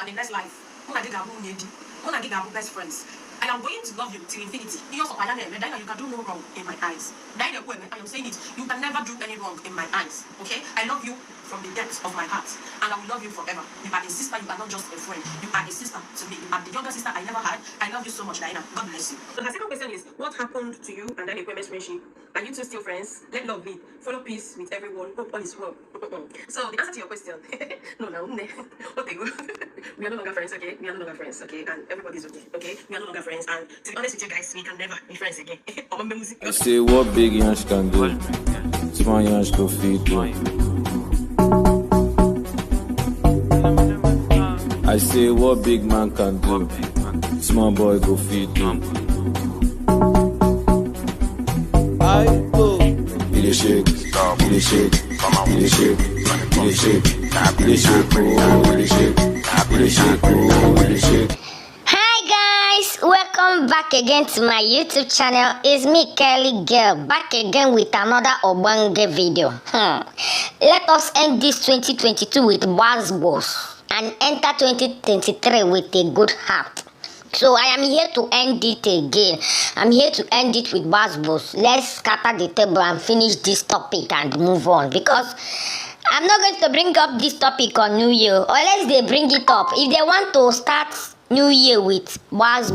and in next life, when I get best friends, I am going to love you till infinity. You can do no wrong in my eyes. Ekwueme, I am saying it. You can never do any wrong in my eyes. Okay? I love you from the depths of my heart, and I will love you forever. You are a sister. You are not just a friend. You are a sister to me. You are the younger sister I never had. I love you so much, Dyna. God bless you. So the second question is, what happened to you and Ekwueme's friendship? Are you two still friends? Let love lead. Follow peace with everyone. Hope all is well. So the answer to your question, no, we are no longer friends, okay? We are no longer friends, okay? And everybody's okay, okay? We are no longer friends, and to be honest with you guys, we can never be friends again. I say what big Yansh can do, small Yansh go feed do. I say what big man can do, small boy go feed do. I go. He shake, he shake, he shake, he shake, he shake. Hi guys, welcome back again to my YouTube channel. It's me, Kelly Girl, back again with another Obange video. Let us end this 2022 with Boss and enter 2023 with a good heart. So I am here to end it again. I'm here to end it with Boss. Let's scatter the table and finish this topic and move on, because I'm not going to bring up this topic on New Year, unless they bring it up. If they want to start New Year with Boss,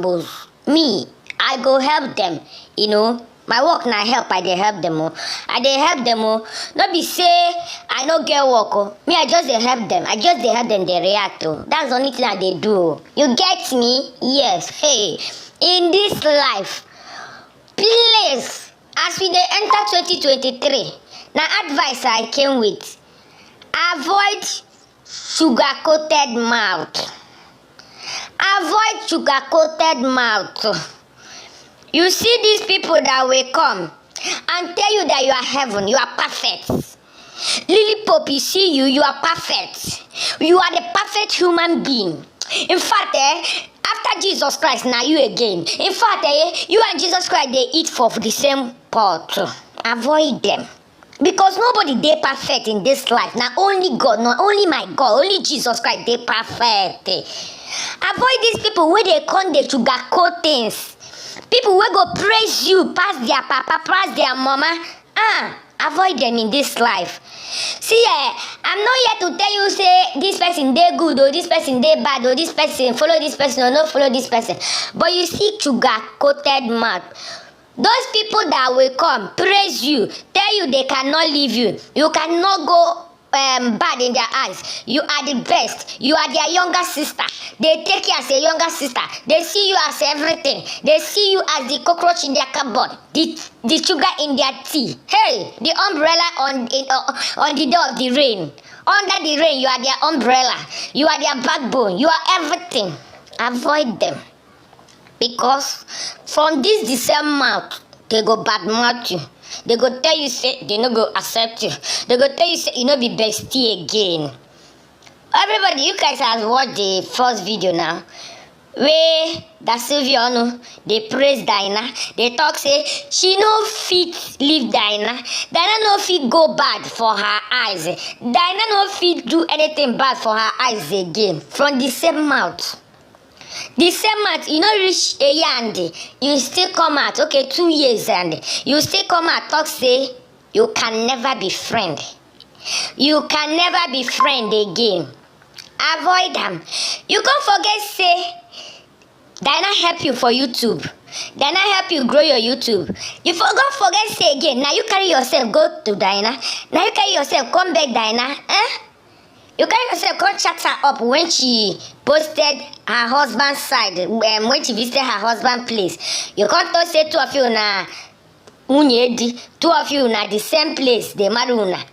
me, I go help them, you know. My work na help, I dey help them. I dey help them. Not be say I no get work. Me, I just dey help them. I just dey help them, they react. That's the only thing that they do. You get me? Yes. Hey, in this life, please, as we dey enter 2023, now advice I came with: avoid sugar-coated mouth. Avoid sugar-coated mouth. You see these people that will come and tell you that you are heaven, you are perfect. Lily Pope, you see you are perfect. You are the perfect human being. In fact, after Jesus Christ, now you again. In fact, you and Jesus Christ, they eat for the same pot. Avoid them. Because nobody they perfect in this life. Now only God, not only my God, only Jesus Christ, they perfect. Avoid these people where they come, they sugarcoat things. People will go praise you, pass their papa, pass their mama. Avoid them in this life. See, I'm not here to tell you, say, this person, they good, or this person, they bad, or this person, follow this person, or not follow this person. But you see sugar-coated mouth. Those people that will come, praise you, tell you they cannot leave you. You cannot go bad in their eyes. You are the best. You are their younger sister. They take you as a younger sister. They see you as everything. They see you as the cockroach in their cupboard, the sugar in their tea. Hey, the umbrella on the door of the rain. Under the rain, you are their umbrella. You are their backbone. You are everything. Avoid them. Because from this December month, they go bad mouth you. They go tell you, say, they no go accept you. They go tell you, say, you no be bestie again. Everybody, you guys have watched the first video now, where Dasilvia Onu, they praise Dyna. They talk, say, she no fit leave Dyna. Dyna no fit go bad for her eyes. Dyna no fit do anything bad for her eyes again. From the same mouth. The same month, you know, reach a year and you still come out, okay, 2 years and you still come out, talk, say, you can never be friend. You can never be friend again. Avoid them. You can't forget, say, Dyna help you for YouTube. Dyna help you grow your YouTube. You forget, say again, now you carry yourself, go to Dyna. Now you carry yourself, come back, Dyna. You carry yourself, come chat her up when she posted her husband's side, when she visited her husband's place. You can't talk, say, two of you na two of you na the same place, they marry una.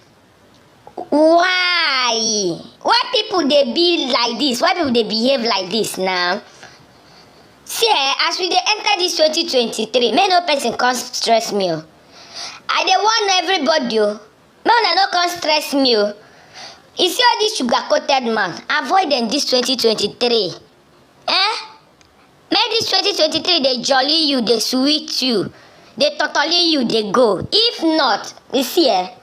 Why? Why people they be like this? Why people they behave like this now? See, as we they enter this 2023, may no person can stress me. I dey want everybody. No can stress me. You see all this sugar-coated man, avoid them this 2023. Make this 2023, they jolly you, they sweet you, they totally you, they go. If not, you see, now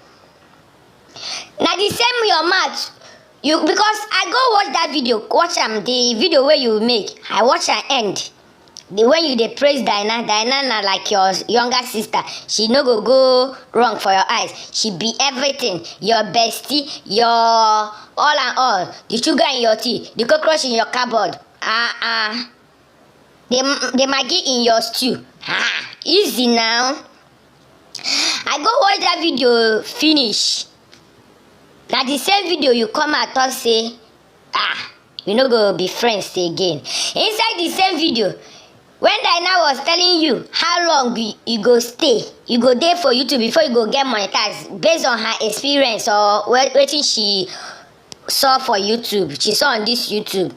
the same your mouth because I go watch that video, watch the video where you make. I watch her end. The when you dey praise Dyna na like your younger sister. She no go wrong for your eyes. She be everything. Your bestie, your all and all. The sugar in your tea, the cockroach in your cupboard. The maggi in your stew. Easy now. I go watch that video finish. Na the same video you come out talk say, we no go be friends again. Inside the same video, when Dyna was telling you how long you go stay, you go there for YouTube before you go get monetized based on her experience or wetin she saw for YouTube, she saw on this YouTube.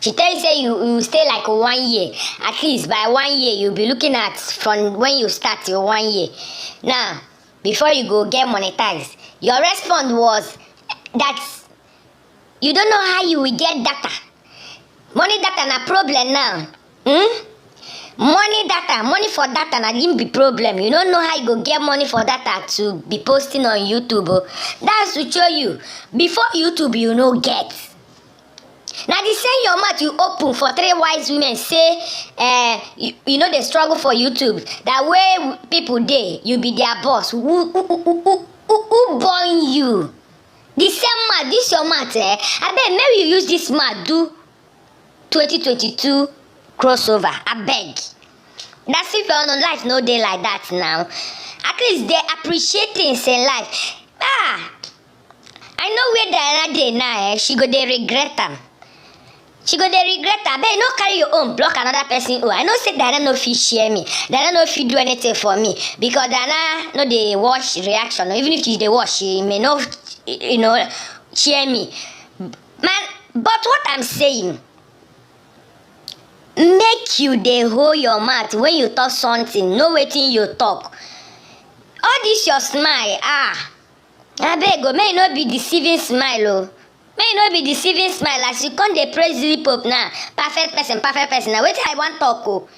She tell you say you stay like 1 year. At least by 1 year you'll be looking at from when you start till 1 year. Now, before you go get monetized, your response was that you don't know how you will get data. Money data na problem now. Money for data na im be problem. You don't know how you go get money for data to be posting on YouTube. That's to show you. Before YouTube, you no get. Now the same your mouth you open for 3 wise women say, you know they struggle for YouTube. That way people dey, you be their boss. Who born you? The same mouth, this your mouth, I beg maybe you use this mouth do 2022 crossover. I beg. Dasilvia Onu life no dey like that now. At least they appreciate things in life. I know where Dyna dey now. She go dey regret am. She go dey regret am. Abeg no carry your own block another person own. I know say Dyna no fit share me. Dyna no fit do anything for me because Dyna no dey watch reaction. Even if she dey watch, she may not, share me. Man, but what I'm saying, make you dey hold your mouth when you talk something. Know wetin you talk. All this your smile, abeg o, may no be deceiving smile o. May no be deceiving smile as you come dey praise lip up now. Perfect person na wetin I wan talk o.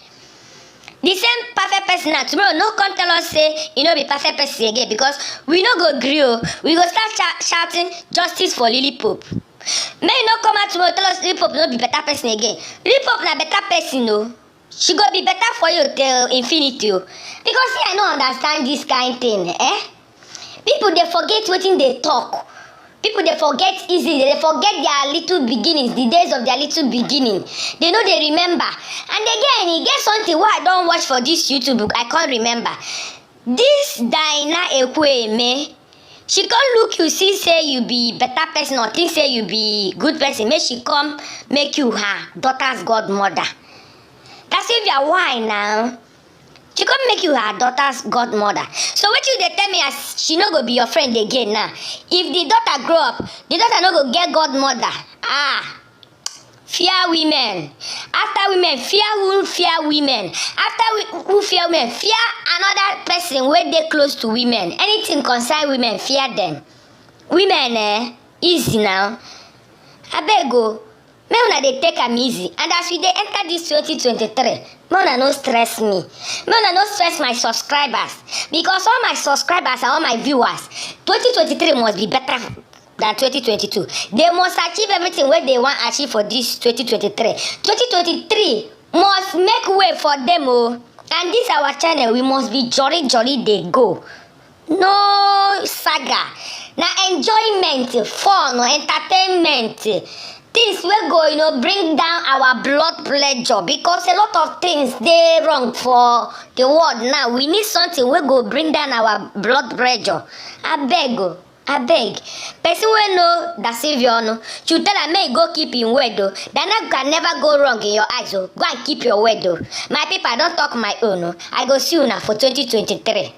The same perfect person now tomorrow no come tell us say e no be perfect person again because we no go gree o. We go start shouting justice for Lilipop. May you no come out tomorrow tell us Lilipop no be better person again. Lilipop na better person o. She go be better for you till infinity o. Because I no understand this kind thing, People dey forget wetin they talk. People they forget easily. They forget their little beginnings, the days of their little beginning. They know they remember. And again, e get something why I don't watch for this YouTube. I can't remember. This Dyna Ekwueme, she come look you, see say you be better person or think say you be good person. Make she come make you her daughter's godmother. Dasilvia, why now? She come make you her daughter's godmother. So what you they tell me as she no go be your friend again now? If the daughter grow up, the daughter no go get godmother. Fear women. After women, fear who fear women. After who fear women, fear another person where they close to women. Anything concern women, fear them. Women, easy now. Abeg o, make una dey take am easy. And as we dey enter this 2023, make una no stress me. Make una no stress my subscribers. Because all my subscribers and all my viewers, 2023 must be better than 2022. They must achieve everything what they want to achieve for this 2023. 2023 must make way for them. And this our channel, we must be jolly they go. No saga. Now enjoyment, fun, entertainment. Things will go, bring down our blood pressure because a lot of things they wrong for the world now. We need something will go bring down our blood pressure. I beg. Person will know Dasilvia Onu. You tell her may go keep in word though. Dyna can never go wrong in your eyes. Go and keep your word though. My people, I don't talk my own. I go see you now for 2023.